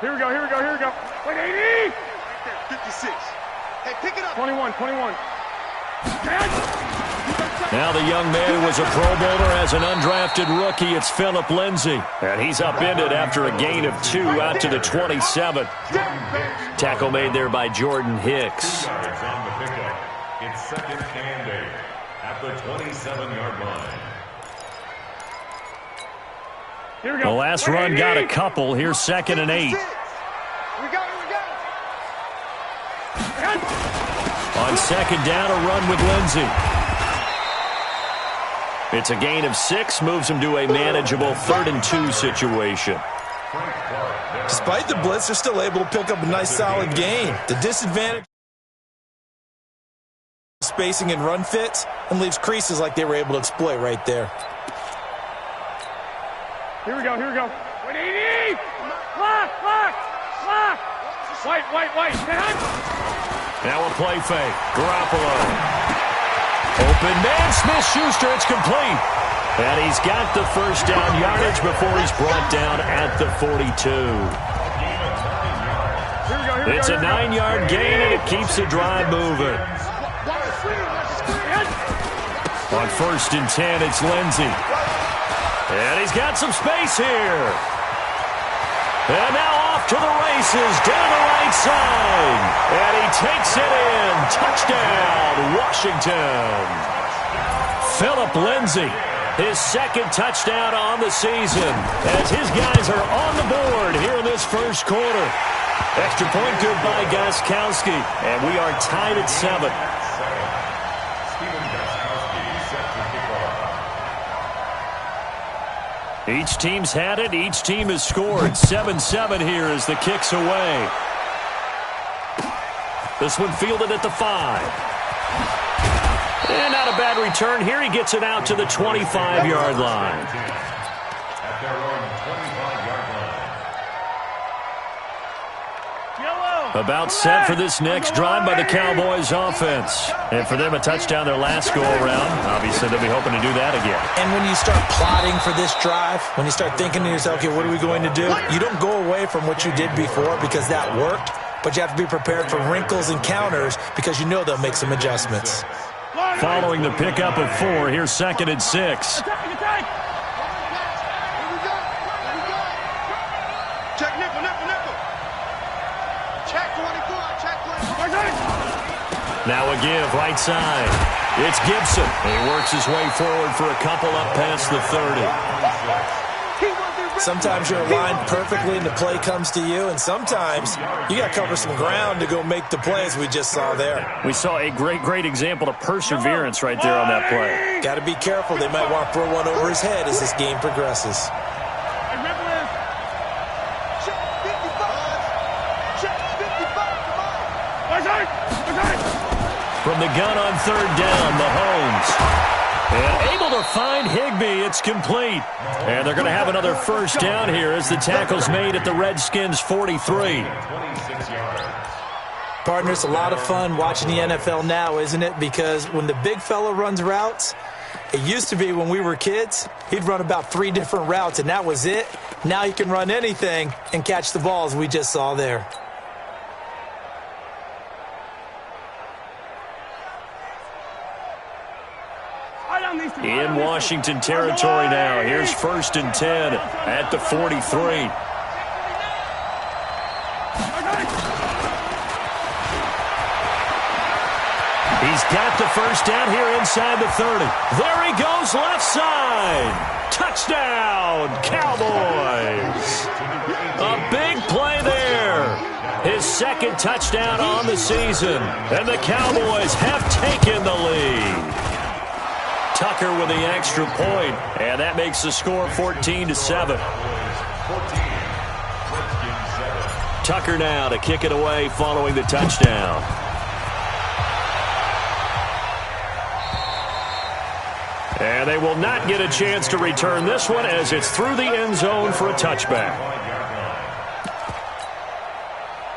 Here we go. Wait, 80! 56. Hey, pick it up. 21. Now the young man who was a Pro Bowler as an undrafted rookie. It's Philip Lindsay. And he's upended after a gain of 2 out to the 27. Tackle made there by Jordan Hicks. It's second and 8 at the 27-yard line. Here we The go. last run got a couple. Here's second and 8. We go. On second down, a run with Lindsay. It's a gain of 6, moves him to a manageable 3rd and 2 situation. Despite the blitz, they're still able to pick up a nice solid gain. The disadvantage spacing and run fits and leaves creases like they were able to exploit right there. Here we go. Wait, 80! Lock! White. Now a play fake. Garoppolo. Open man, Smith-Schuster, it's complete. And he's got the first down yardage before he's brought down at the 42. It's a 9-yard gain, and it keeps the drive moving. On 1st and 10, it's Lindsay. And he's got some space here. And now off to the races, down the right side. And he takes it in. Touchdown, Washington. Philip Lindsay, his 2nd touchdown on the season, as his guys are on the board here in this first quarter. Extra point good by Gostkowski, and we are tied at 7. Each team's had it. Each team has scored. 7-7 here as the kick's away. This one fielded at the 5. And not a bad return here. He gets it out to the 25-yard line. At their own 25-yard line. About set for this next drive by the Cowboys offense. And for them, a touchdown their last go-around. Obviously, they'll be hoping to do that again. And when you start plotting for this drive, when you start thinking to yourself, okay, what are we going to do? You don't go away from what you did before because that worked, but you have to be prepared for wrinkles and counters because you know they'll make some adjustments. Following the pickup of 4, here's 2nd and 6. Check nickel. Check 24. Now a give, right side. It's Gibson. He works his way forward for a couple up past the 30. Sometimes you're aligned perfectly and the play comes to you, and sometimes you got to cover some ground to go make the play, as we just saw there. We saw a great example of perseverance right there on that play. Got to be careful. They might want to throw one over his head as this game progresses. From the gun on 3rd down, Mahomes. And able to find Higbee. It's complete. And they're going to have another first down here as the tackle's made at the Redskins' 43. Partner, it's a lot of fun watching the NFL now, isn't it? Because when the big fella runs routes, it used to be when we were kids, he'd run about 3 different routes, and that was it. Now he can run anything and catch the balls we just saw there. In Washington territory now. Here's 1st and 10 at the 43. He's got the first down here inside the 30. There he goes, left side. Touchdown, Cowboys. A big play there. His 2nd touchdown on the season. And the Cowboys have taken the lead. Tucker with the extra point, and that makes the score 14-7. Tucker now to kick it away following the touchdown. And they will not get a chance to return this one as it's through the end zone for a touchback.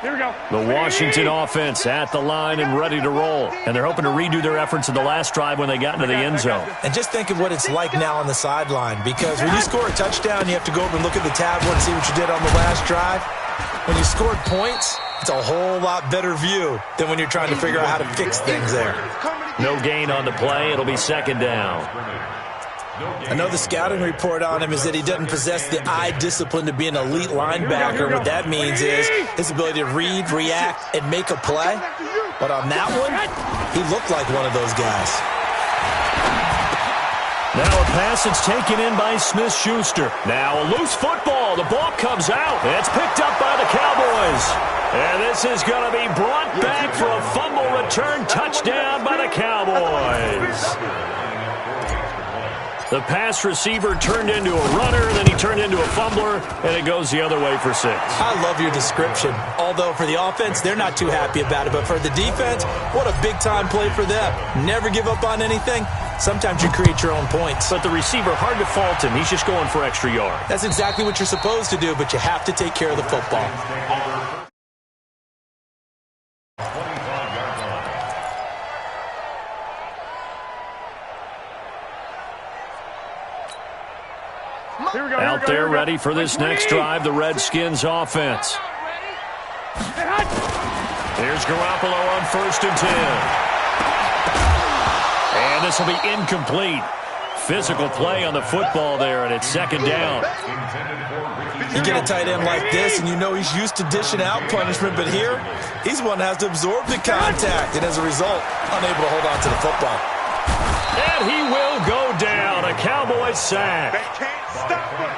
Here we go. The Washington offense at the line and ready to roll. And they're hoping to redo their efforts in the last drive when they got into the end zone. And just think of what it's like now on the sideline, because when you score a touchdown, you have to go over and look at the tablet and see what you did on the last drive. When you scored points, it's a whole lot better view than when you're trying to figure out how to fix things there. No gain on the play. It'll be second down. I know the scouting report on him is that he doesn't possess the eye discipline to be an elite linebacker. What that means is his ability to read, react, and make a play. But on that one, he looked like one of those guys. Now a pass that's taken in by Smith-Schuster. Now a loose football. The ball comes out. It's picked up by the Cowboys. And this is going to be brought back for a fumble return touchdown by the Cowboys. The pass receiver turned into a runner, then he turned into a fumbler, and it goes the other way for 6. I love your description. Although for the offense, they're not too happy about it. But for the defense, what a big-time play for them. Never give up on anything. Sometimes you create your own points. But the receiver, hard to fault him. He's just going for extra yard. That's exactly what you're supposed to do, but you have to take care of the football. Out there ready for this next drive, the Redskins offense. Here's Garoppolo on 1st and 10. And this will be incomplete. Physical play on the football there, and it's second down. You get a tight end like this, and you know he's used to dishing out punishment, but here, he's one that has to absorb the contact, and as a result, unable to hold on to the football. And he will go down. A Cowboys sack.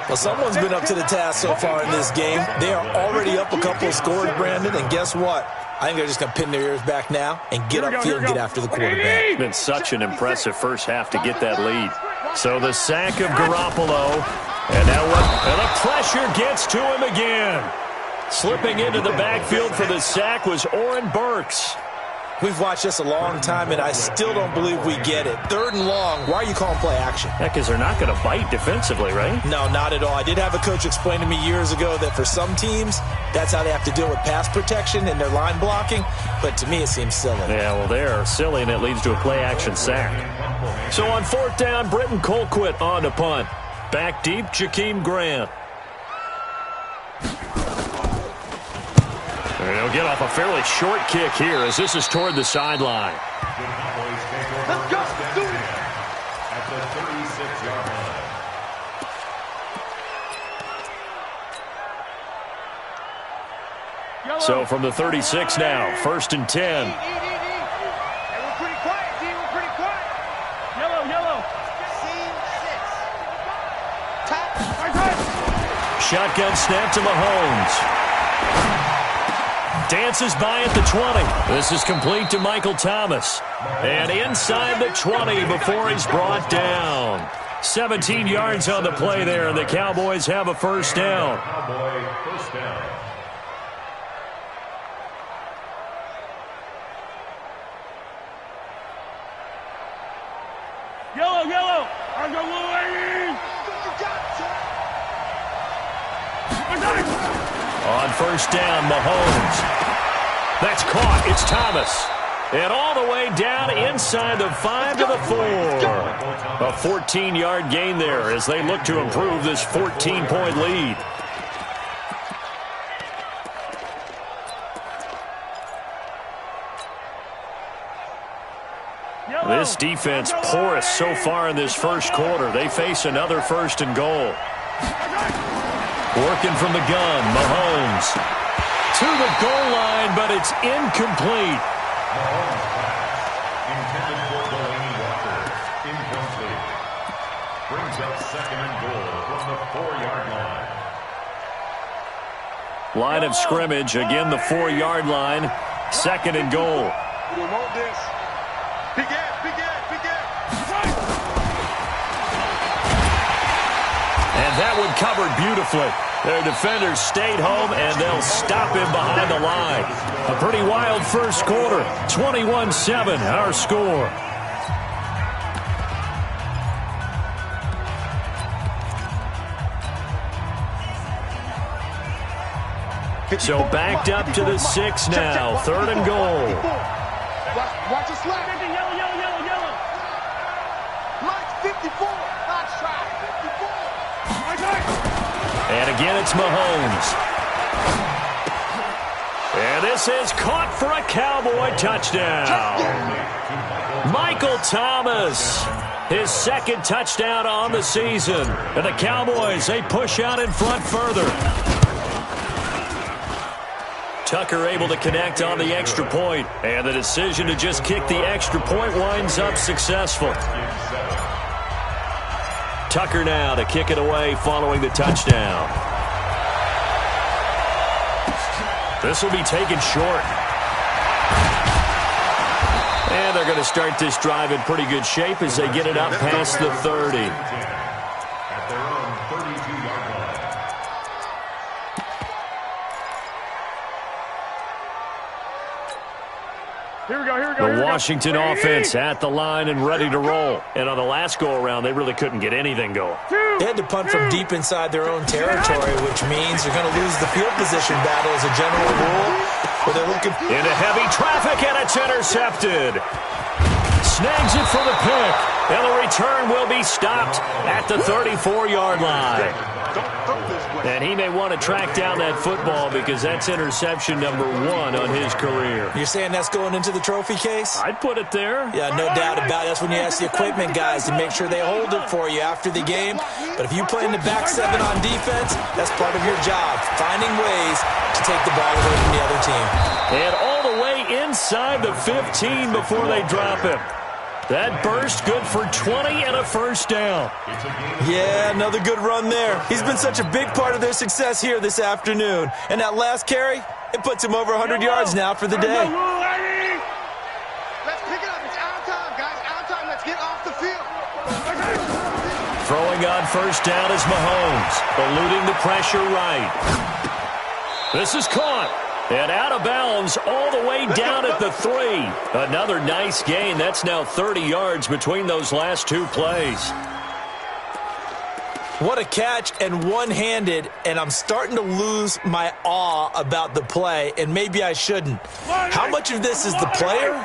Well, someone's been up to the task so far in this game. They are already up a couple of scores, Brandon, and guess what? I think they're just going to pin their ears back now and get upfield and get after the quarterback. It's been such an impressive first half to get that lead. So the sack of Garoppolo, and now and the pressure gets to him again. Slipping into the backfield for the sack was Oren Burks. We've watched this a long time, and I still don't believe we get it. 3rd and long, why are you calling play action? Yeah, because they're not going to bite defensively, right? No, not at all. I did have a coach explain to me years ago that for some teams, that's how they have to deal with pass protection and their line blocking, but to me it seems silly. Yeah, well, they're silly, and it leads to a play action sack. So on 4th down, Britton Colquitt on to punt. Back deep, Jakeem Grant. And he'll get off a fairly short kick here as this is toward the sideline. Let's go. Do it. At the 36-yard line. So from the 36 now, 1st and 10. Hey, we're pretty quiet, D. We're pretty quiet. Yellow. Scene 6. Tap. Shotgun snap to Mahomes. Dances by at the 20. This is complete to Michael Thomas. And inside the 20 before he's brought down. 17 yards on the play there, and the Cowboys have a first down. Cowboy first down. Yellow. I'm going away. On 1st down, Mahomes. That's caught. It's Thomas. And all the way down inside the 5 to the 4. A 14-yard gain there as they look to improve this 14-point lead. This defense porous so far in this first quarter. They face another 1st and goal. Working from the gun, Mahomes. To the goal line, but it's incomplete. Mahomes pass. Intended for Delaney Walker. Incomplete. Brings up 2nd and goal from the 4-yard line. Line of scrimmage, again the 4-yard line. 2nd and goal. We want this. Big ass. And that one covered beautifully. Their defenders stayed home, and they'll stop him behind the line. A pretty wild first quarter. 21-7, our score. So backed up to the 6 now. 3rd and goal. Watch it slap. Yellow. Mike's 54. Nice try. 54. And again, it's Mahomes. And this is caught for a Cowboy touchdown. Michael Thomas, his second touchdown on the season. And the Cowboys, they push out in front further. Tucker able to connect on the extra point, and the decision to just kick the extra point winds up successful. Tucker now to kick it away following the touchdown. This will be taken short. And they're going to start this drive in pretty good shape as they get it up past the 30. At their own 32-yard line. Here we go, here we go. The Washington offense at the line and ready to roll. And on the last go-around, they really couldn't get anything going. They had to punt from deep inside their own territory, which means they're going to lose the field position battle as a general rule. Where they're looking into heavy traffic, and it's intercepted. Snags it for the pick, and the return will be stopped at the 34-yard line. And he may want to track down that football because that's interception number 1 on his career. You're saying that's going into the trophy case? I'd put it there. Yeah, no doubt about it. That's when you ask the equipment guys to make sure they hold it for you after the game. But if you play in the back 7 on defense, that's part of your job, finding ways to take the ball away from the other team. And all the way inside the 15 before they drop him. That burst good for 20 and a first down. Yeah, another good run there. He's been such a big part of their success here this afternoon. And that last carry, it puts him over 100 yards now for the day. Let's pick it up. It's out of time, guys. Out of time. Let's get off the field. Throwing on first down is Mahomes, eluding the pressure right. This is caught. And out of bounds all the way down at the 3. Another nice gain. That's now 30 yards between those last 2 plays. What a catch, and one-handed, and I'm starting to lose my awe about the play, and maybe I shouldn't. How much of this is the player?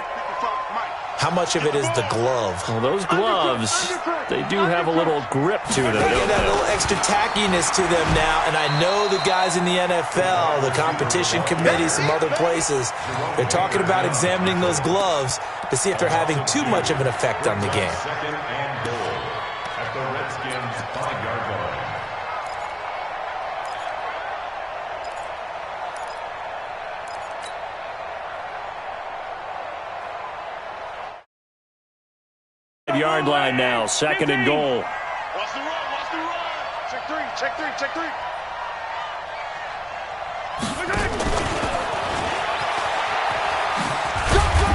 How much of it is the glove? Well, those gloves, they do have a little grip to them. They get that little extra tackiness to them now, and I know the guys in the NFL, the competition committee, some other places, they're talking about examining those gloves to see if they're having too much of an effect on the game. Second and goal at the Redskins' 5-yard line. Yard line now, second and goal. Watch the run. Watch the run. Check 3. Check 3. Check 3.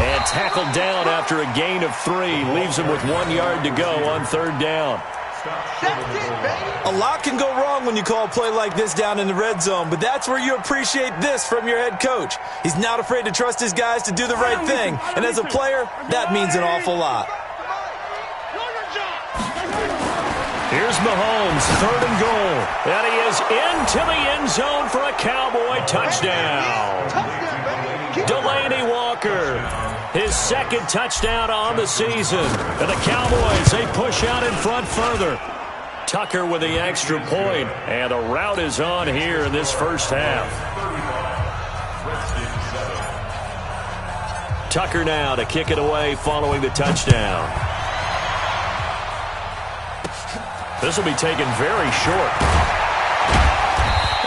And tackled down after a gain of 3. Leaves him with 1 yard to go on third down. A lot can go wrong when you call a play like this down in the red zone, but that's where you appreciate this from your head coach. He's not afraid to trust his guys to do the right thing, and as a player, that means an awful lot. Here's Mahomes, third and goal. And he is into the end zone for a Cowboy touchdown. Delaney Walker, his second touchdown on the season. And the Cowboys, they push out in front further. Tucker with the extra point, and the route is on here in this first half. Tucker now to kick it away following the touchdown. This will be taken very short.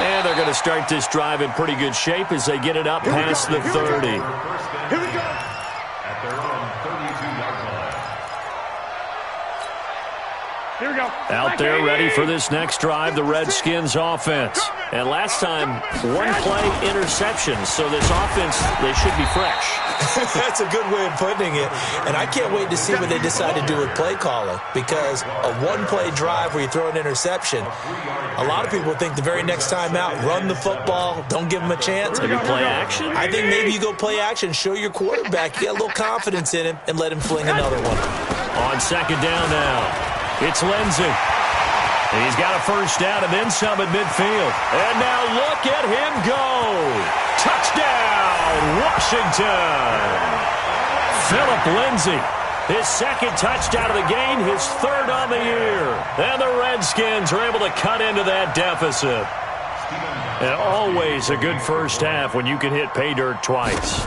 And they're going to start this drive in pretty good shape as they get it up past the 30. Here we go. At their own 32-yard line. Here we go. Out there ready for this next drive, the Redskins offense. And last time, 1 play interception, so this offense, they should be fresh. That's a good way of putting it. And I can't wait to see what they decide to do with play calling, because a 1-play drive where you throw an interception, a lot of people think the very next time out, run the football, don't give them a chance. Maybe play action? I think maybe you go play action, show your quarterback, get a little confidence in him, and let him fling another one. On second down now, it's Lindsey. He's got a first down and then some at midfield. And now look at him go. Touchdown, Washington. Philip Lindsey, his second touchdown of the game, his third on the year. And the Redskins are able to cut into that deficit. And always a good first half when you can hit pay dirt twice.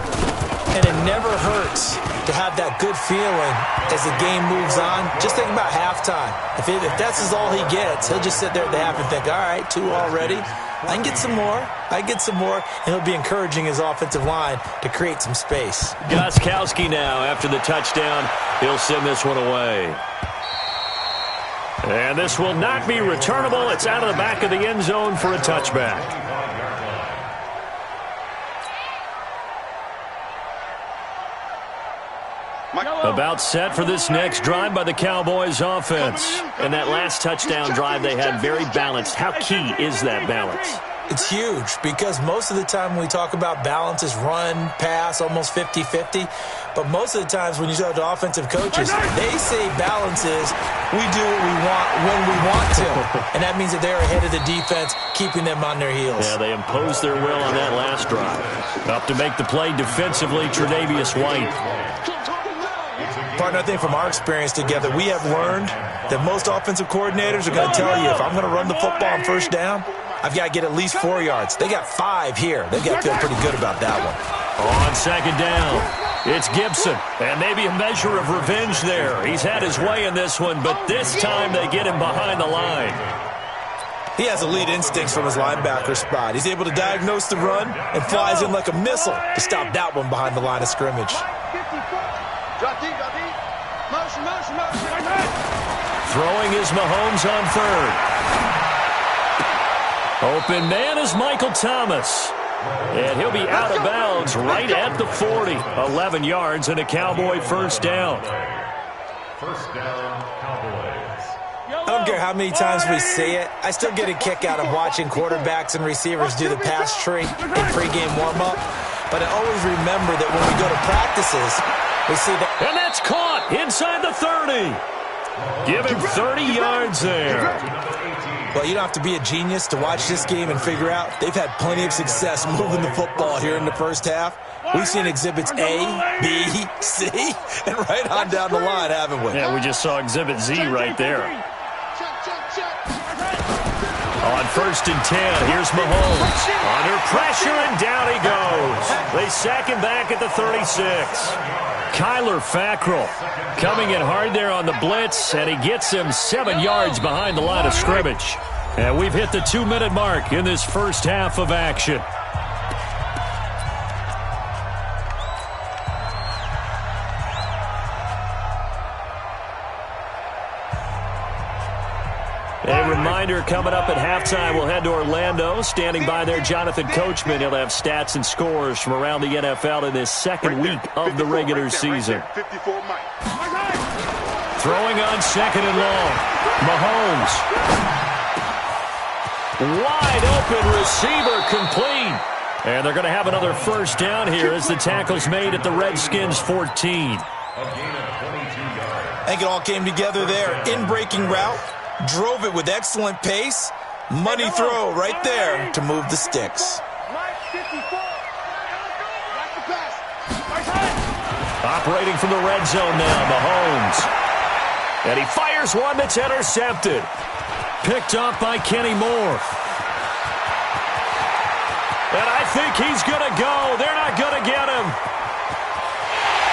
And it never hurts to have that good feeling as the game moves on. Just think about halftime. If that's all he gets, he'll just sit there at the half and think, all right, 2 already. I can get some more. And he'll be encouraging his offensive line to create some space. Gostkowski now, after the touchdown, he'll send this one away. And this will not be returnable. It's out of the back of the end zone for a touchback. About set for this next drive by the Cowboys offense. And that last touchdown drive they had very balanced. How key is that balance? It's huge because most of the time when we talk about balance is run, pass, almost 50-50. But most of the times when you talk to offensive coaches, they say balance is we do what we want when we want to. And that means that they're ahead of the defense, keeping them on their heels. Yeah, they imposed their will on that last drive. Up to make the play defensively, Tre'Davious White. Partner, I think from our experience together, we have learned that most offensive coordinators are going to tell you, if I'm going to run the football on first down, I've got to get at least 4 yards. They got 5 here. They've got to feel pretty good about that one. On second down, it's Gibson. And maybe a measure of revenge there. He's had his way in this one, but this time they get him behind the line. He has elite instincts from his linebacker spot. He's able to diagnose the run and flies in like a missile to stop that one behind the line of scrimmage. Throwing is Mahomes on third. Open man is Michael Thomas. And he'll be out of bounds right at the 40. 11 yards and a Cowboy first down. First down, Cowboys. I don't care how many times we see it. I still get a kick out of watching quarterbacks and receivers do the pass tree in pregame warm-up. But I always remember that when we go to practices, we see that. And that's caught inside the 30. Give him 30 yards there. Well, you don't have to be a genius to watch this game and figure out they've had plenty of success moving the football here in the first half. We've seen exhibits A, B, C, and right on down the line, haven't we? Yeah, we just saw exhibit Z right there. On first and 10, here's Mahomes. Under pressure, and down he goes. They sack him back at the 36. Kyler Fackrell coming in hard there on the blitz, and he gets him 7 yards behind the line of scrimmage. And we've hit the 2-minute mark in this first half of action. A reminder, coming up at halftime, we'll head to Orlando. Standing by there, Jonathan Coachman. He'll have stats and scores from around the NFL in this second week of the regular season. Throwing on second and long. Mahomes. Wide open receiver complete. And they're going to have another first down here as the tackle's made at the Redskins' 14. I think it all came together there. In-breaking route. Drove it with excellent pace. Money throw right there to move the sticks. Operating from the red zone now, Mahomes. And he fires one that's intercepted. Picked up by Kenny Moore. And I think he's going to go. They're not going to get him.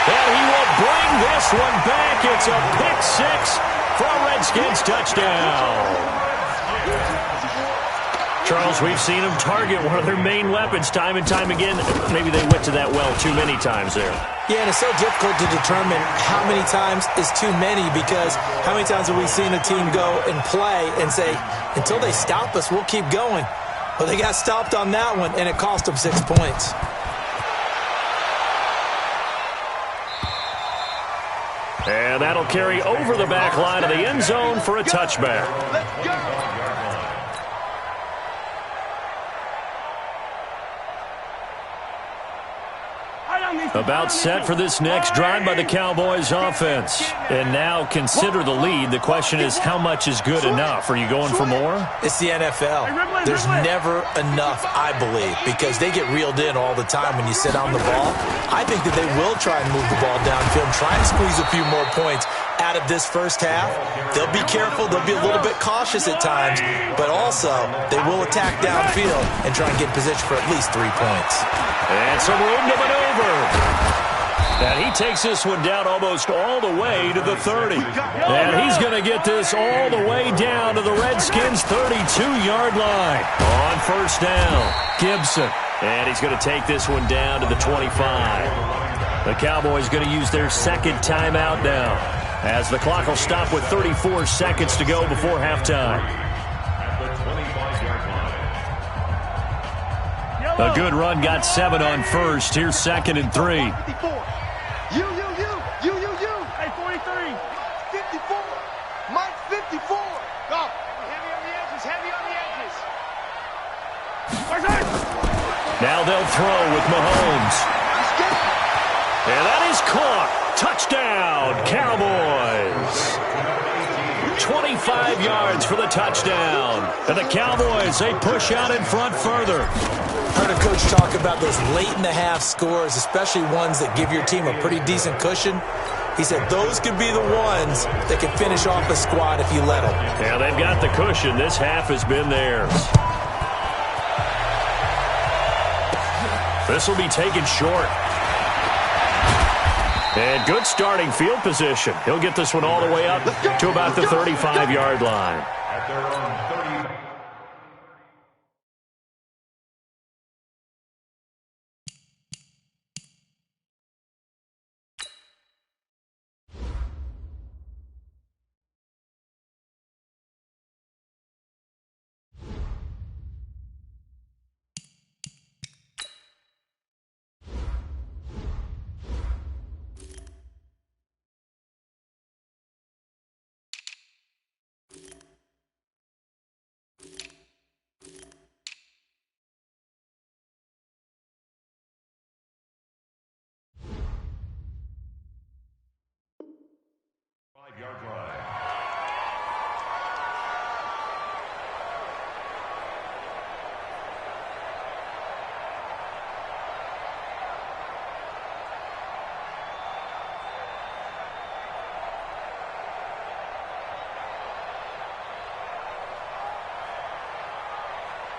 And he will bring this one back. It's a pick six. For a Redskins touchdown. Charles, we've seen them target one of their main weapons time and time again. Maybe they went to that well too many times there. Yeah, and it's so difficult to determine how many times is too many, because how many times have we seen a team go and play and say, until they stop us, we'll keep going. Well, they got stopped on that one, and it cost them 6 points. And that'll carry over the back line of the end zone for a touchback. Let's go. About set for this next drive by the Cowboys offense. And now consider the lead. The question is, how much is good enough? Are you going for more? It's the NFL. There's never enough, I believe, because they get reeled in all the time when you sit on the ball. I think that they will try and move the ball downfield, try and squeeze a few more points out of this first half. They'll be careful. They'll be a little bit cautious at times, but also they will attack downfield and try and get in position for at least 3 points. And some room to maneuver. And he takes this one down almost all the way to the 30. And he's going to get this all the way down to the Redskins' 32-yard line. On first down, Gibson. And he's going to take this one down to the 25. The Cowboys going to use their second timeout now, as the clock will stop with 34 seconds to go before halftime. A good run got 7 on first. Here's 2nd and 3. You. Hey, 43. 54. Mike, 54. Go. Heavy on the edges. Now they'll throw with Mahomes. And that is caught. Touchdown, Cowboys. 25 yards for the touchdown. And the Cowboys, they push out in front further. Heard a coach talk about those late-in-the-half scores, especially ones that give your team a pretty decent cushion. He said those could be the ones that can finish off a squad if you let them. Yeah, they've got the cushion. This half has been theirs. This will be taken short. And good starting field position. He'll get this one all the way up to about the 35-yard line. At their own 30. Yard line.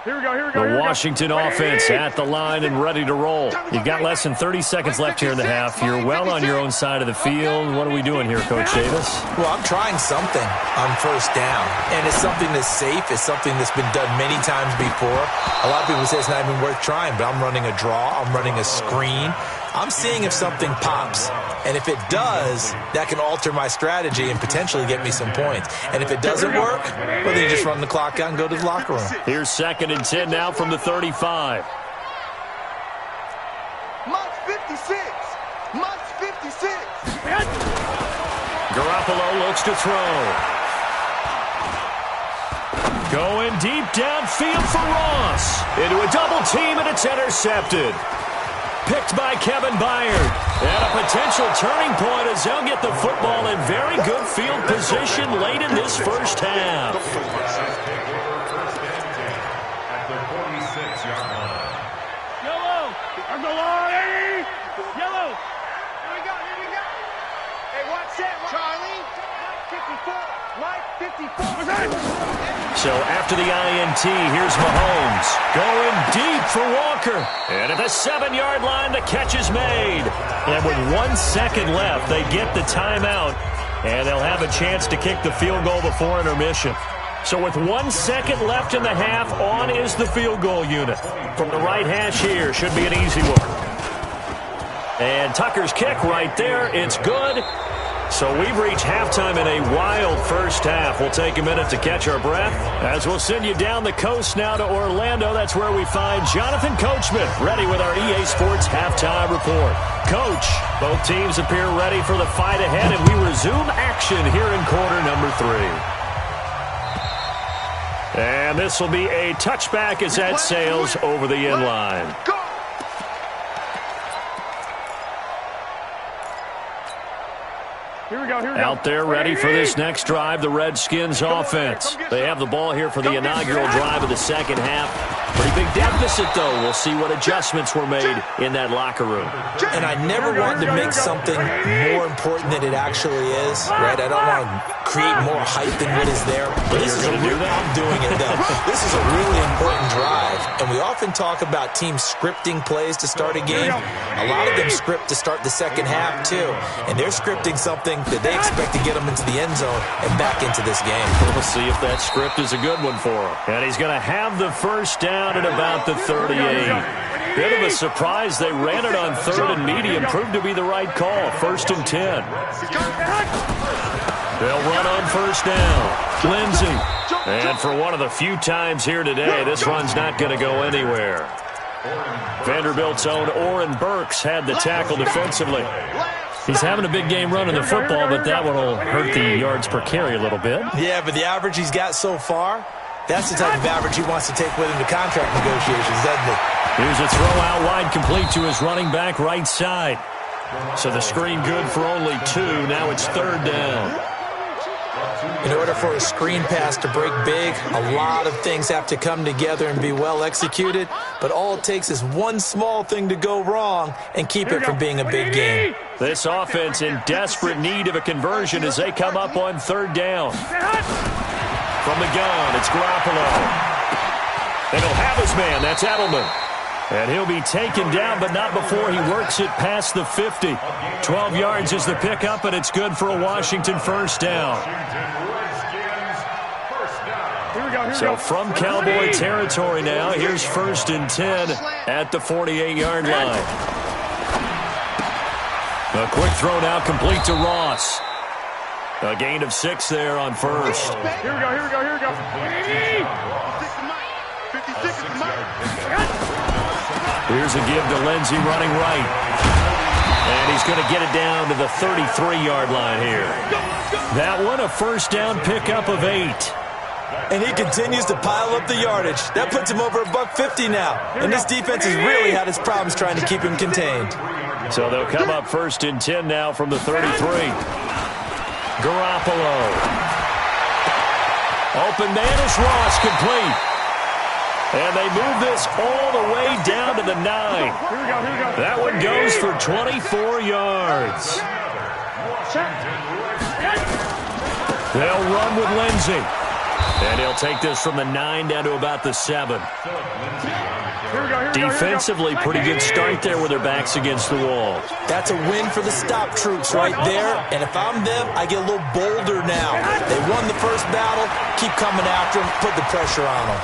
Here we go. The Washington offense at the line and ready to roll. You've got less than 30 seconds left here in the half. You're well on your own side of the field. What are we doing here, Coach Davis? Well, I'm trying something on first down, and it's something that's safe. It's something that's been done many times before. A lot of people say it's not even worth trying, but I'm running a draw. I'm running a screen. I'm seeing if something pops, and if it does, that can alter my strategy and potentially get me some points. And if it doesn't work, well, then you just run the clock out and go to the locker room. Here's 2nd and 10 now from the 35. Mike, 56. Mike, 56. Garoppolo looks to throw. Going deep downfield for Ross. Into a double team, and it's intercepted. Picked by Kevin Byard. And a potential turning point as they'll get the football in very good field position late in this first half. At the 46-yard line. Yellow. I'm the line. Yellow. Here we go. Hey, watch that, Charlie. Mike, 54. So after the INT, here's Mahomes. Going deep for Walker. And at the 7-yard line, the catch is made. And with 1 second left, they get the timeout. And they'll have a chance to kick the field goal before intermission. So with 1 second left in the half, on is the field goal unit. From the right hash here, should be an easy one. And Tucker's kick right there. It's good. So we've reached halftime in a wild first half. We'll take a minute to catch our breath as we'll send you down the coast now to Orlando. That's where we find Jonathan Coachman ready with our EA Sports halftime report. Coach, both teams appear ready for the fight ahead, and we resume action here in quarter number 3. And this will be a touchback as that sails over the end line. Here we Out there ready for this next drive, the Redskins offense. They have the ball here for the inaugural drive of the second half. Pretty big deficit, though. We'll see what adjustments were made in that locker room. And I never want to make something more important than it actually is, right? I don't want to create more hype than what is there. But this is I'm doing it, though. This is a really important drive. And we often talk about teams scripting plays to start a game. A lot of them script to start the second half, too. And they're scripting something that they expect to get them into the end zone and back into this game. We'll see if that script is a good one for him. And he's going to have the first down at about the 38. Bit of a surprise. They ran it on third and medium. Proved to be the right call. 1st and 10. They'll run on first down. Lindsey. And for one of the few times here today, this run's not going to go anywhere. Vanderbilt's own Oren Burks had the tackle defensively. He's having a big game running the football, but that one will hurt the yards per carry a little bit. Yeah, but the average he's got so far, that's the type of average he wants to take with him to contract negotiations, doesn't it? Here's a throw out wide, complete to his running back right side. So the screen good for only 2. Now it's 3rd down. In order for a screen pass to break big, a lot of things have to come together and be well executed, but all it takes is one small thing to go wrong and keep it from being a big game. This offense in desperate need of a conversion as they come up on 3rd down. From the gun, it's Garoppolo. And he'll have his man, that's Edelman. And he'll be taken down, but not before he works it past the 50. 12 yards is the pickup, and it's good for a Washington first down. So from Cowboy territory now, here's 1st and 10 at the 48-yard line. A quick throw now complete to Ross. A gain of 6 there on first. Here we go. Here's a give to Lindsey running right. And he's going to get it down to the 33-yard line here. That one, a first down pickup of 8. And he continues to pile up the yardage. That puts him over $150 now. And this defense has really had its problems trying to keep him contained. So they'll come up 1st and 10 now from the 33. Garoppolo. Open man is Ross, complete. And they move this all the way down to the 9. That one goes for 24 yards. They'll run with Lindsey. And he'll take this from the 9 down to about the 7. Defensively, pretty good start there with their backs against the wall. That's a win for the stop troops right there. And if I'm them, I get a little bolder now. They won the first battle. Keep coming after them. Put the pressure on them.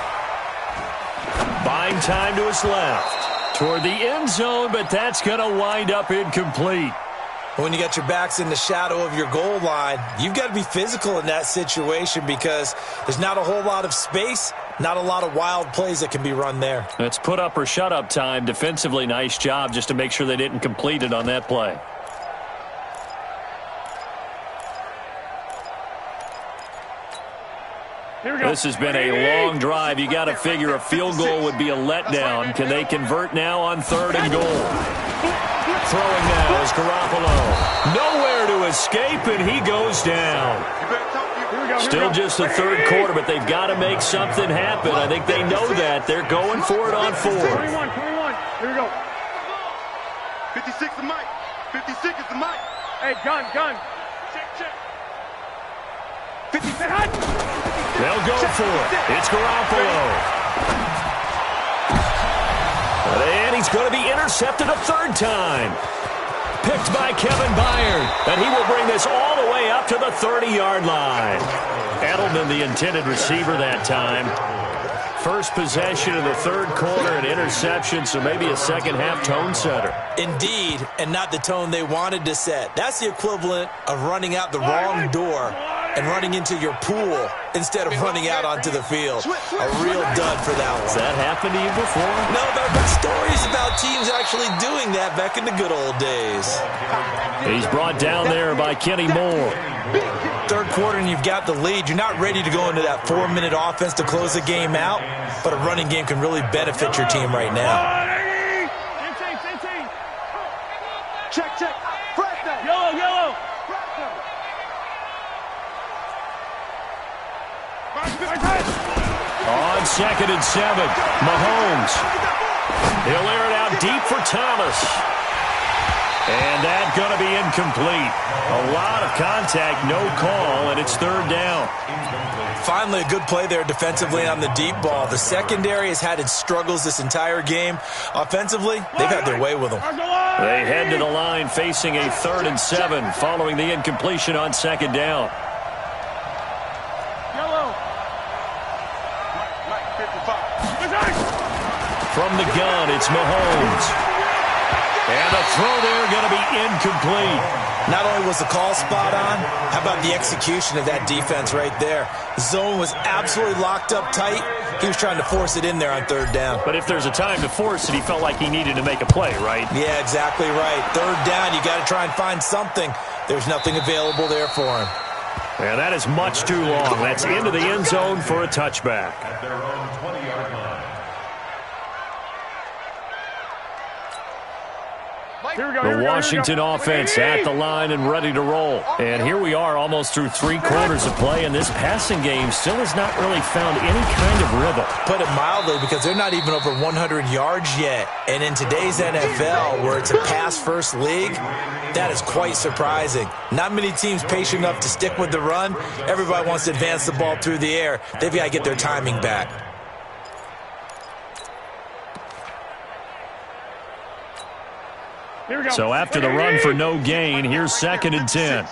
Buying time to his left. Toward the end zone, but that's going to wind up incomplete. When you got your backs in the shadow of your goal line, you've got to be physical in that situation because there's not a whole lot of space, not a lot of wild plays that can be run there. It's put up or shut up time. Defensively, nice job just to make sure they didn't complete it on that play. This has been a long drive. You got to figure a field goal would be a letdown. Can they convert now on 3rd and goal? Throwing now is Garoppolo. Nowhere to escape, and he goes down. Still just the 3rd quarter, but they've got to make something happen. I think they know that. They're going for it on 4th. 21. Here we go. 56 is Mike. 56 is the Mike. Hey, gun. Check. 56. They'll go for it. It's Garoppolo. And he's going to be intercepted a 3rd time. Picked by Kevin Byard. And he will bring this all the way up to the 30-yard line. Edelman, the intended receiver that time. First possession of the 3rd quarter, an interception, so maybe a second-half tone setter. Indeed, and not the tone they wanted to set. That's the equivalent of running out the wrong door and running into your pool instead of running out onto the field. A real dud for that one. Has that happened to you before? No, but I've heard stories about teams actually doing that back in the good old days. He's brought down there by Kenny Moore. 3rd quarter and you've got the lead. You're not ready to go into that 4-minute offense to close the game out, but a running game can really benefit your team right now. Check. Fresno. Yellow. On 2nd and 7, Mahomes. He'll air it out deep for Thomas. And that's going to be incomplete. A lot of contact, no call, and it's 3rd down. Finally, a good play there defensively on the deep ball. The secondary has had its struggles this entire game. Offensively, they've had their way with them. They head to the line facing a 3rd and 7 following the incompletion on 2nd down. From the gun, it's Mahomes. And the throw there going to be incomplete. Not only was the call spot on, how about the execution of that defense right there? The zone was absolutely locked up tight. He was trying to force it in there on 3rd down. But if there's a time to force it, he felt like he needed to make a play, right? Yeah, exactly right. 3rd down, you got to try and find something. There's nothing available there for him. And that is much too long. That's into the end zone for a touchback. At their own 20-yard line. The Washington offense at the line and ready to roll. And here we are almost through 3 quarters of play, and this passing game still has not really found any kind of rhythm. Put it mildly, because they're not even over 100 yards yet. And in today's NFL, where it's a pass-first league, that is quite surprising. Not many teams patient enough to stick with the run. Everybody wants to advance the ball through the air. They've got to get their timing back. So after the run for no gain, here's 2nd and 10.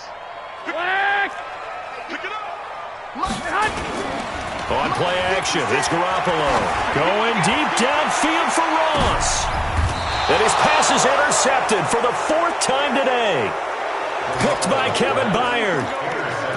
On play action, it's Garoppolo. Going deep downfield for Ross. And his pass is intercepted for the 4th time today. Picked by Kevin Byard.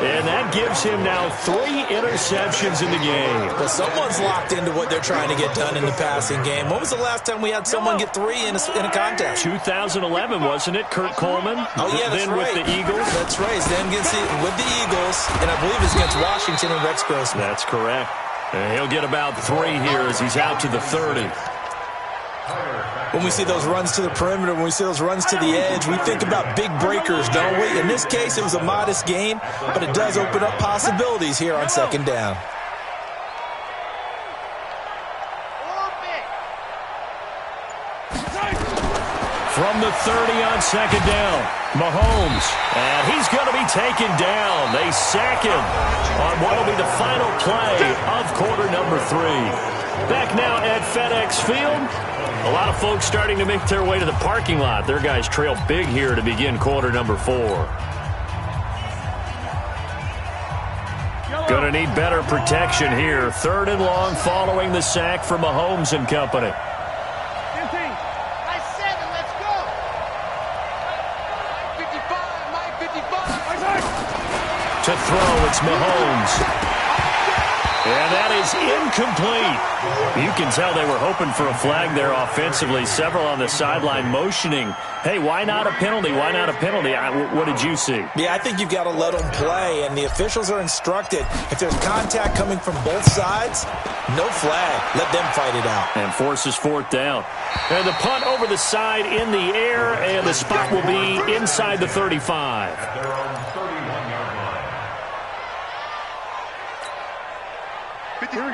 And that gives him now 3 interceptions in the game. Well, someone's locked into what they're trying to get done in the passing game. When was the last time we had someone get 3 in a contest? 2011, wasn't it? Kurt Coleman? Oh, yeah, that's then right. with the Eagles? That's right. He's then with the Eagles, and I believe it's against Washington and Rex Grossman. That's correct. And he'll get about 3 here as he's out to the 30. When we see those runs to the perimeter, when we see those runs to the edge, we think about big breakers, don't we? In this case, it was a modest gain, but it does open up possibilities here on 2nd down. From the 30 on 2nd down, Mahomes, and he's going to be taken down. They sack him on what will be the final play of quarter number 3. Back now at FedEx Field. A lot of folks starting to make their way to the parking lot. Their guys trail big here to begin quarter number 4. Going to need better protection here. 3rd and long following the sack from Mahomes and company. To throw, it's Mahomes. And that is incomplete. You can tell they were hoping for a flag there offensively. Several on the sideline motioning, hey, why not a penalty? Why not a penalty? What did you see? Yeah, I think you've got to let them play, and the officials are instructed. If there's contact coming from both sides, no flag. Let them fight it out. And forces 4th down. And the punt over the side in the air, and the spot will be inside the 35. At their own 31-yard line.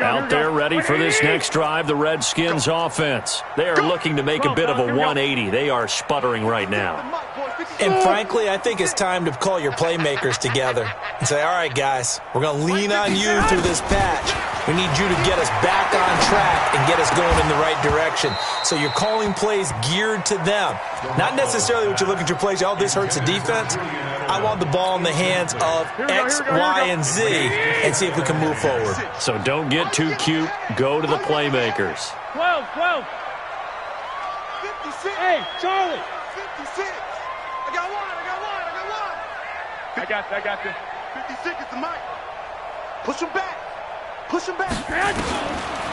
Out there ready for this next drive, the Redskins offense. They are looking to make a bit of a 180. They are sputtering right now. And frankly, I think it's time to call your playmakers together and say, all right, guys, we're going to lean on you through this patch. We need you to get us back on track and get us going in the right direction. So you're calling plays geared to them. Not necessarily what you look at your plays, oh, this hurts the defense. I want the ball in the hands of X, Y, and Z and see if we can move forward. So don't get too cute. Go to the playmakers. 12. 56. Hey, Charlie. 56. I got one. I got this. 56 is the mic. Push him back.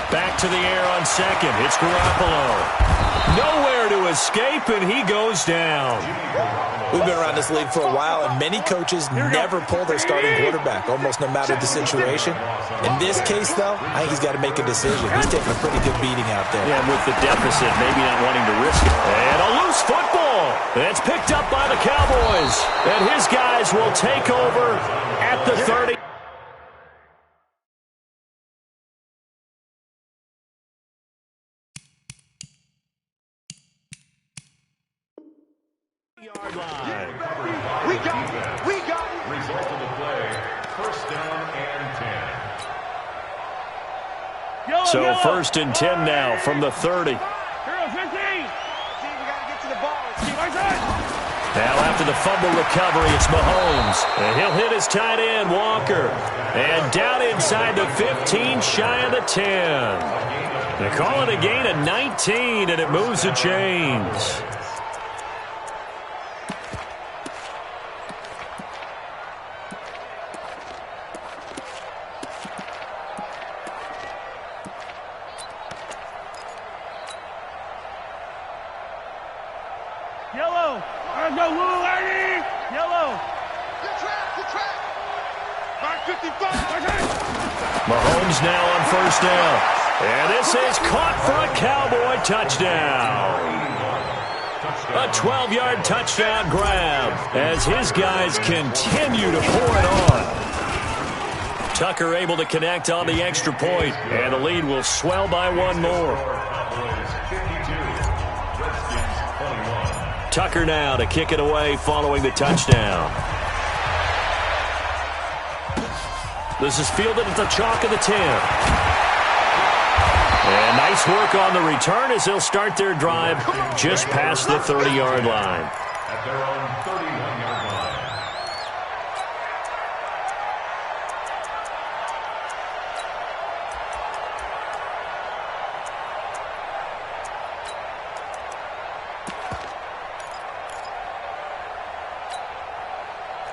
Back to the air on 2nd. It's Garoppolo. Nowhere to escape, and he goes down. We've been around this league for a while, and many coaches never pull their starting quarterback, almost no matter the situation. In this case, though, I think he's got to make a decision. He's taking a pretty good beating out there. Yeah, with the deficit, maybe not wanting to risk it. And a loose football. It's picked up by the Cowboys. And his guys will take over at the 30. We got it. We got it. Result of the play, first down and 10. So first and 10 now from the 30. Now after the fumble recovery, it's Mahomes. And he'll hit his tight end, Walker. And down inside the 15, shy of the 10. They call it a gain of 19, and it moves the chains. Yellow. Let's go, Lou, lady. Yellow. Good track. Mark 55. Mahomes now on first down. And this is caught for a Cowboy touchdown. A 12-yard touchdown grab as his guys continue to pour it on. Tucker able to connect on the extra point, and the lead will swell by one more. Tucker now to kick it away following the touchdown. This is fielded at the chalk of the 10. And nice work on the return as they'll start their drive just past the 30-yard line. At their own 31-yard line.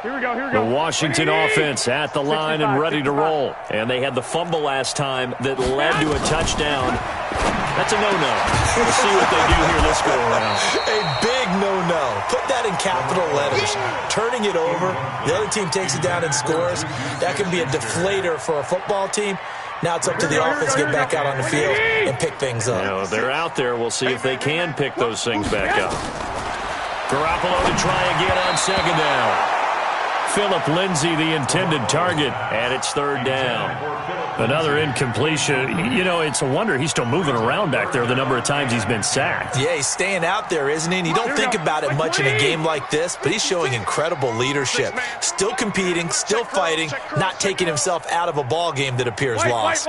Here we go. The Washington offense at the line and ready to roll. And they had the fumble last time that led to a touchdown. That's a no-no. We'll see what they do here this go-around. A big no-no. Put that in capital letters. Turning it over, the other team takes it down and scores. That can be a deflator for a football team. Now it's up to the offense to get back out on the field and pick things up. Now, if they're out there, we'll see if they can pick those things back up. Garoppolo to try again on second down. Phillip Lindsay, the intended target, and it's third down. Another incompletion. You know, it's a wonder he's still moving around back there the number of times he's been sacked. Yeah, he's staying out there, isn't he? And you don't think about it much in a game like this, but he's showing incredible leadership. Still competing, still fighting, not taking himself out of a ball game that appears lost.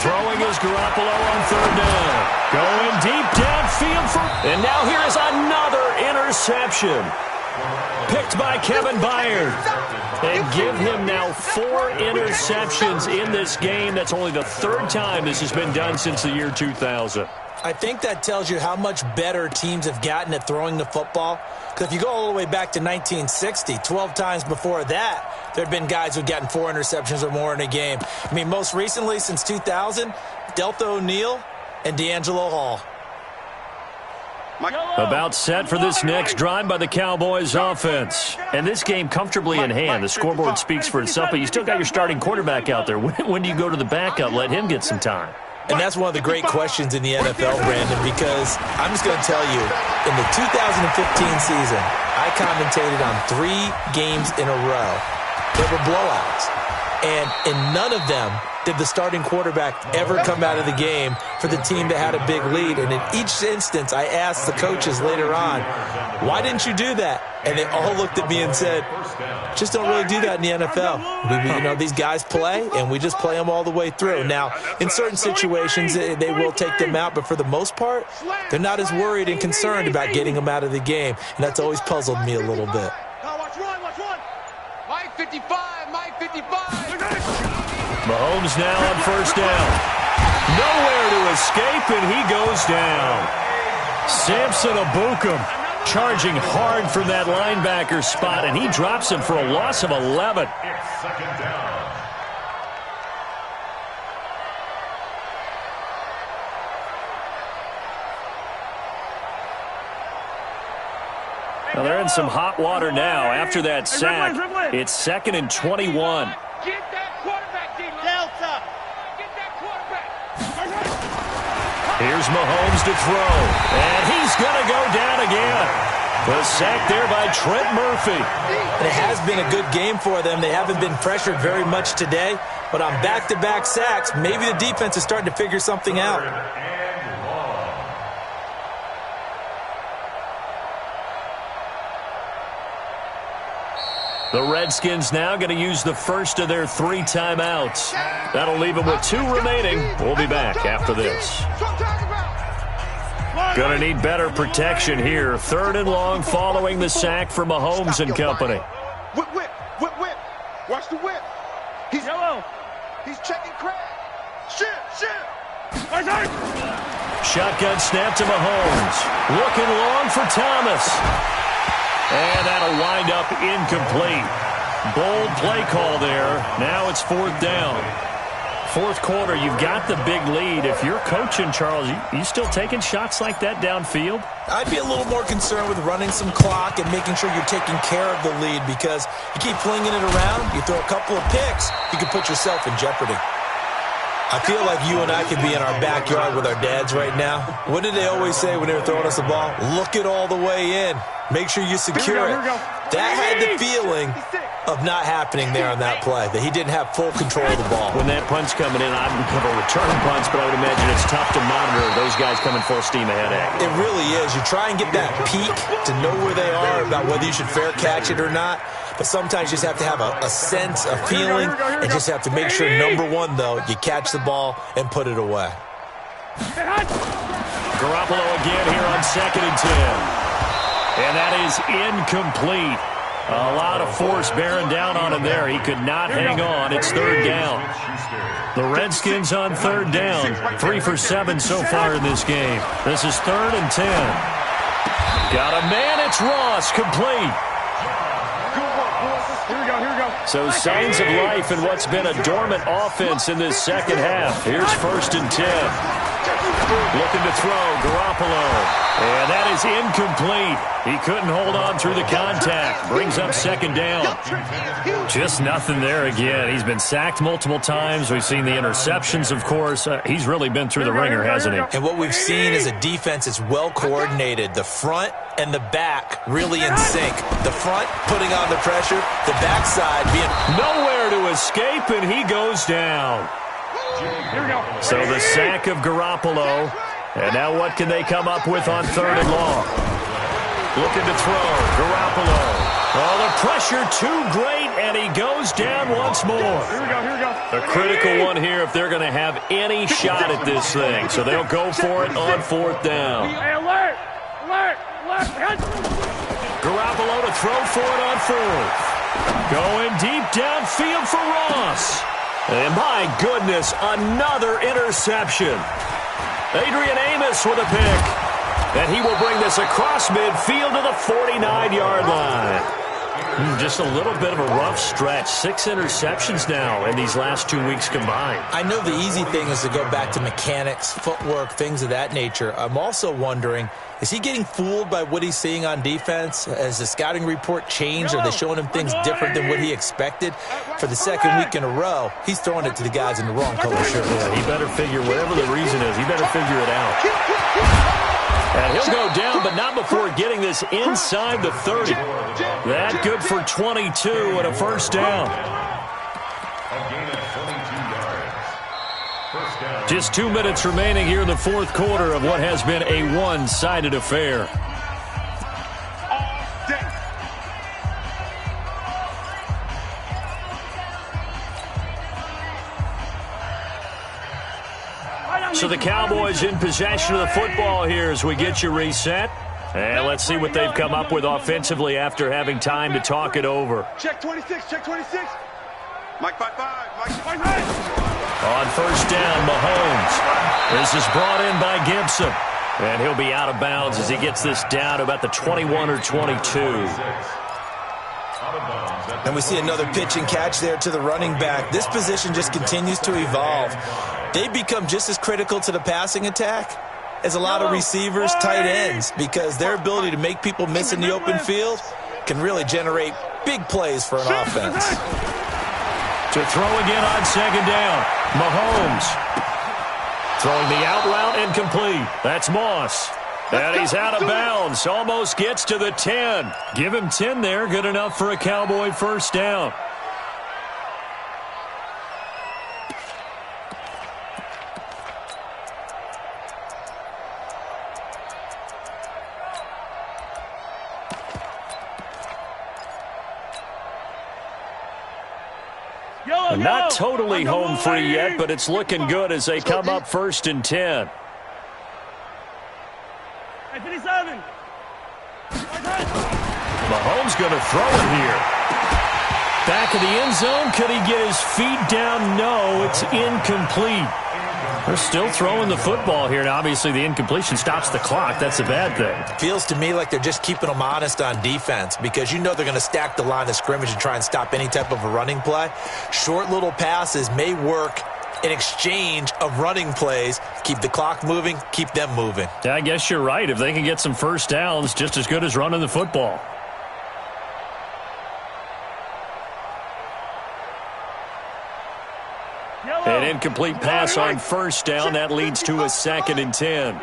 Throwing is Garoppolo on third down. Going deep downfield and now here is another interception. Picked by Kevin Byard. And give him now 4 interceptions in this game. That's only the third time this has been done since the year 2000. I think that tells you how much better teams have gotten at throwing the football. Because if you go all the way back to 1960, 12 times before that, there had been guys who had gotten 4 interceptions or more in a game. I mean, most recently, since 2000, Delta O'Neal and D'Angelo Hall. About set for this next drive by the Cowboys offense. And this game comfortably in hand. The scoreboard speaks for itself, but you still got your starting quarterback out there. When do you go to the backup? Let him get some time. And that's one of the great questions in the NFL, Brandon, because I'm just going to tell you, in the 2015 season, I commentated on 3 games in a row. They were blowouts. And in none of them did the starting quarterback ever come out of the game for the team that had a big lead. And in each instance, I asked the coaches later on, why didn't you do that? And they all looked at me and said, just don't really do that in the NFL. These guys play, and we just play them all the way through. Now, in certain situations, they will take them out, but for the most part, they're not as worried and concerned about getting them out of the game. And that's always puzzled me a little bit. Watch one. Mike 55. Mahomes now on first down. Nowhere to escape, and he goes down. Samson Ebukam charging hard from that linebacker spot, and he drops him for a loss of 11. It's second down. Now they're in some hot water now after that sack. It's 2nd and 21. Get that quarterback, Delta. Get that quarterback. Here's Mahomes to throw, and he's going to go down again. The sack there by Trent Murphy. And it has been a good game for them. They haven't been pressured very much today, but on back-to-back sacks, maybe the defense is starting to figure something out. The Redskins now going to use the first of their 3 timeouts. That'll leave them with 2 remaining. We'll be back after this. Going to need better protection here. 3rd and long following the sack for Mahomes and company. Whip, whip, whip, whip. Watch the whip. He's yellow. He's checking crack. Shit. Shotgun snap to Mahomes. Looking long for Thomas. And that'll wind up incomplete. Bold play call there. Now it's 4th down. 4th quarter, you've got the big lead. If you're coaching, Charles, you still taking shots like that downfield? I'd be a little more concerned with running some clock and making sure you're taking care of the lead, because you keep flinging it around, you throw a couple of picks, you can put yourself in jeopardy. I feel like you and I could be in our backyard with our dads right now. What did they always say when they were throwing us the ball? Look it all the way in. Make sure you secure it. That had the feeling of not happening there on that play, that he didn't have full control of the ball. When that punt's coming in, I would have a return punch, but I would imagine it's tough to monitor those guys coming full steam ahead at you. It really is. You try and get that peek to know where they are, about whether you should fair catch it or not. But sometimes you just have to have a sense, a feeling, and just have to make sure, number one, though, you catch the ball and put it away. Garoppolo again here on 2nd and 10. And that is incomplete. A lot of force bearing down on him there. He could not hang on. It's 3rd down. The Redskins on 3rd down. 3 for 7 so far in this game. This is 3rd and 10. Got a man. It's Ross. Complete. Here we go. So signs of life in what's been a dormant offense in this second half. Here's 1st and 10. Looking to throw, Garoppolo. And that is incomplete. He couldn't hold on through the contact. Brings up 2nd down. Just nothing there again. He's been sacked multiple times. We've seen the interceptions, of course. He's really been through the ringer, hasn't he? And what we've seen is a defense that's well coordinated. The front and the back really in sync. The front putting on the pressure, the backside being nowhere to escape, and he goes down. Here we go. So the sack of Garoppolo. And now what can they come up with on 3rd and long? Looking to throw, Garoppolo. Oh, the pressure too great, and he goes down once more. Here we go. A critical one here if they're going to have any shot at this thing. So they'll go for it on 4th down. Hey, alert! Garoppolo to throw for it on 4th. Going deep downfield for Ross. And my goodness, another interception. Adrian Amos with a pick. And he will bring this across midfield to the 49-yard line. Just a little bit of a rough stretch. 6 interceptions now in these last 2 weeks combined. I know the easy thing is to go back to mechanics, footwork, things of that nature. I'm also wondering, is he getting fooled by what he's seeing on defense? Has the scouting report changed? Are they showing him things different than what he expected? For the 2nd week in a row, he's throwing it to the guys in the wrong color shirt. Yeah, he better figure, whatever the reason is, he better figure it out. And he'll go down, but not before getting this inside the 30. That good for 22 and a 1st down. Just 2 minutes remaining here in the 4th quarter of what has been a one-sided affair. So the Cowboys in possession of the football here as we get you reset. And let's see what they've come up with offensively after having time to talk it over. Check 26. Mike 5-5. Mike 5-5. On 1st down, Mahomes. This is brought in by Gibson. And he'll be out of bounds as he gets this down to about the 21 or 22. And we see another pitch and catch there to the running back. This position just continues to evolve. They become just as critical to the passing attack as a lot of receivers, tight ends, because their ability to make people miss in the open field can really generate big plays for an offense. To throw again on 2nd down, Mahomes. Throwing the out route incomplete. That's Moss. And he's out of bounds. Almost gets to the 10. Give him 10 there. Good enough for a Cowboy 1st down. Not totally home free yet, but it's looking good as they come up 1st and 10. 57. Mahomes going to throw it here. Back of the end zone. Could he get his feet down? No, it's incomplete. They're still throwing the football here. Now, obviously, the incompletion stops the clock. That's a bad thing. Feels to me like they're just keeping them honest on defense because you know they're going to stack the line of scrimmage and try and stop any type of a running play. Short little passes may work in exchange of running plays. Keep the clock moving, keep them moving. Yeah, I guess you're right. If they can get some first downs, just as good as running the football. An incomplete pass on 1st down. That leads to a 2nd and 10.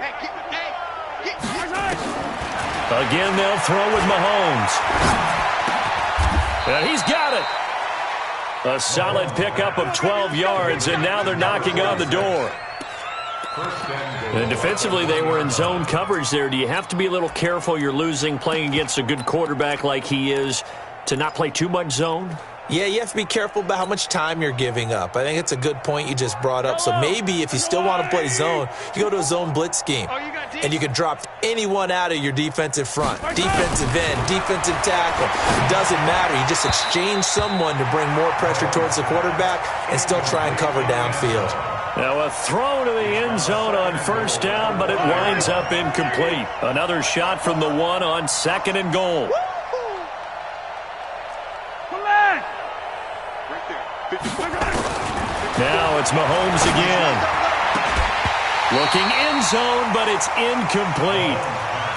Again, they'll throw with Mahomes. And he's got it. A solid pickup of 12 yards, and now they're knocking on the door. And defensively, they were in zone coverage there. Do you have to be a little careful? You're losing, playing against a good quarterback like he is, to not play too much zone? Yeah, you have to be careful about how much time you're giving up. I think it's a good point you just brought up. So maybe if you still want to play zone, you go to a zone blitz scheme. And you can drop anyone out of your defensive front. Defensive end, defensive tackle. It doesn't matter. You just exchange someone to bring more pressure towards the quarterback and still try and cover downfield. Now a throw to the end zone on 1st down, but it winds up incomplete. Another shot from the 1 on 2nd and goal. Now it's Mahomes again. Looking end zone, but it's incomplete.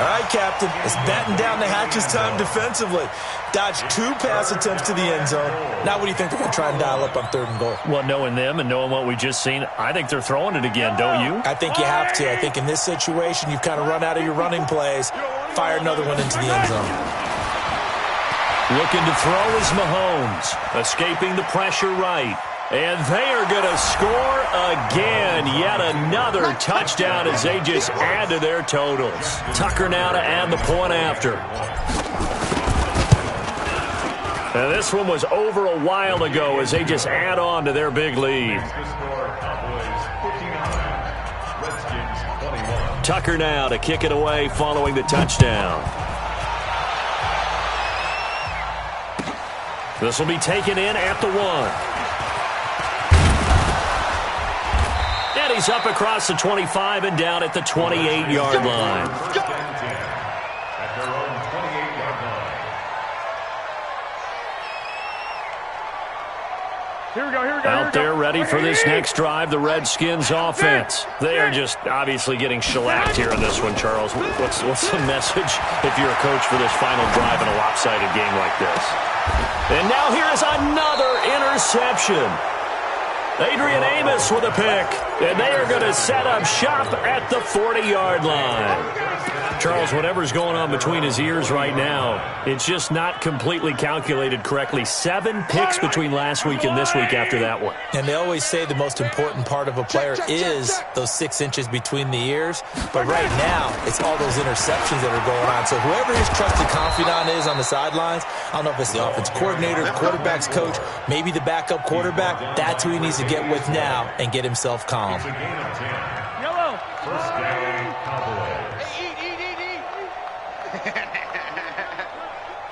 All right, Captain. It's batten down the hatches time defensively. Dodged 2 pass attempts to the end zone. Now what do you think they're going to try and dial up on 3rd and goal? Well, knowing them and knowing what we just seen, I think they're throwing it again, don't you? I think you have to. I think in this situation, you've kind of run out of your running plays. Fire another one into the end zone. Looking to throw is Mahomes. Escaping the pressure right. And they are going to score again. Yet another touchdown as they just add to their totals. Tucker now to add the point after. And this one was over a while ago as they just add on to their big lead. Tucker now to kick it away following the touchdown. This will be taken in at the 1. And he's up across the 25 and down at the 28-yard line. Here we go. Out there ready for this next drive, the Redskins offense. They are just obviously getting shellacked here in this one, Charles. What's the message if you're a coach for this final drive in a lopsided game like this? And now here is another interception. Adrian Amos with a pick, and they are going to set up shop at the 40-yard line. Charles, whatever's going on between his ears right now, it's just not completely calculated correctly. 7 picks between last week and this week after that one. And they always say the most important part of a player is those 6 inches between the ears. But right now, it's all those interceptions that are going on. So whoever his trusted confidant is on the sidelines, I don't know if it's the offense coordinator, the quarterback's coach, maybe the backup quarterback, that's who he needs to get with now and get himself calm. Yellow. First down, Cowboys.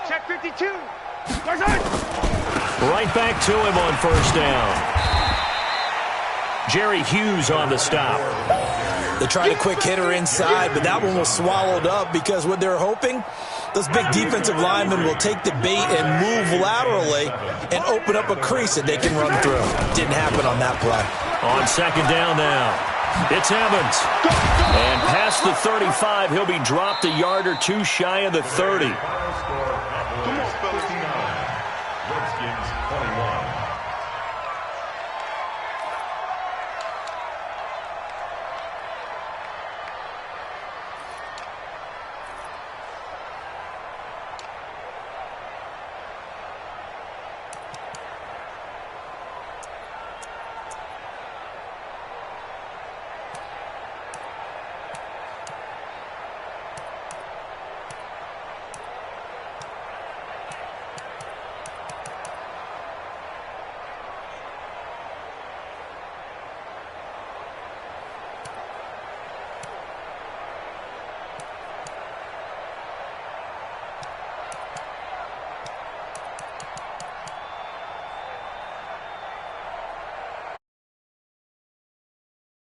Check 52. Right back to him on 1st down. Jerry Hughes on the stop. They tried a quick hitter inside, but that one was swallowed up because what they're hoping, those big defensive linemen will take the bait and move laterally and open up a crease that they can run through. Didn't happen on that play. On 2nd down now. It's Evans. And past the 35, he'll be dropped a yard or 2 shy of the 30. Come on, fellas.